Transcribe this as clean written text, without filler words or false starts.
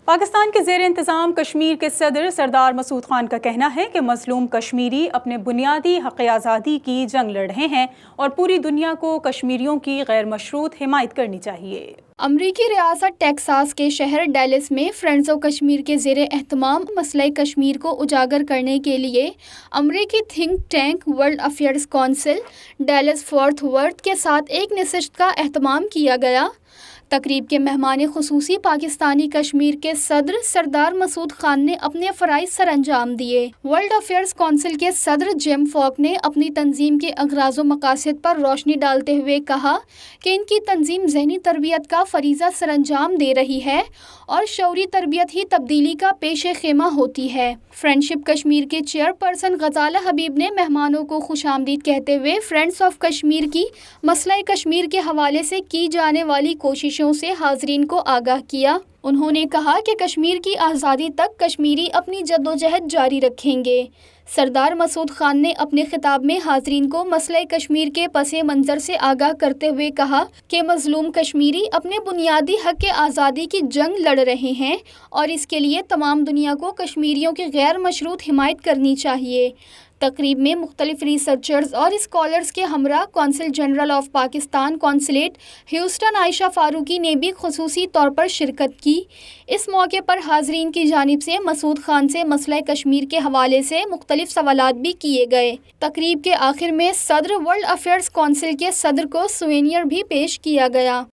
پاکستان کے زیر انتظام کشمیر کے صدر سردار مسعود خان کا کہنا ہے کہ مظلوم کشمیری اپنے بنیادی حق آزادی کی جنگ لڑ رہے ہیں اور پوری دنیا کو کشمیریوں کی غیر مشروط حمایت کرنی چاہیے۔ امریکی ریاست ٹیکساس کے شہر ڈیلس میں فرینڈز آف کشمیر کے زیر اہتمام مسئلہ کشمیر کو اجاگر کرنے کے لیے امریکی think tank world affairs council Dallas Fort Worth کے ساتھ ایک نشست کا اہتمام کیا گیا۔ تقریب کے مہمان خصوصی پاکستانی کشمیر کے صدر سردار مسعود خان نے اپنے فرائض سر انجام دیے۔ ورلڈ افیئرز کونسل کے صدر جیم فاک نے اپنی تنظیم کے اغراض و مقاصد پر روشنی ڈالتے ہوئے کہا کہ ان کی تنظیم ذہنی تربیت کا فریضہ سر انجام دے رہی ہے اور شعوری تربیت ہی تبدیلی کا پیش خیمہ ہوتی ہے۔ فرینڈشپ کشمیر کے چیئر پرسن غزالہ حبیب نے مہمانوں کو خوش آمدید کہتے ہوئے فرینڈز آف کشمیر کی مسئلہ کشمیر کے حوالے سے کی جانے والی کوششوں سے حاضرین کو آگاہ کیا۔ انہوں نے کہا کہ کشمیر کی آزادی تک کشمیری اپنی جدوجہد جاری رکھیں گے۔ سردار مسعود خان نے اپنے خطاب میں حاضرین کو مسئلہ کشمیر کے پس منظر سے آگاہ کرتے ہوئے کہا کہ مظلوم کشمیری اپنے بنیادی حق آزادی کی جنگ لڑ رہے ہیں اور اس کے لیے تمام دنیا کو کشمیریوں کی غیر مشروط حمایت کرنی چاہیے۔ تقریب میں مختلف ریسرچرز اور اسکالرز کے ہمراہ consul general of Pakistan consulate Houston Ayesha Farooqui نے بھی خصوصی طور پر شرکت کی۔ اس موقع پر حاضرین کی جانب سے مسعود خان سے مسئلہ کشمیر کے حوالے سے مختلف سوالات بھی کیے گئے۔ تقریب کے آخر میں صدر ورلڈ افیئرز کونسل کے صدر کو سووینیر بھی پیش کیا گیا۔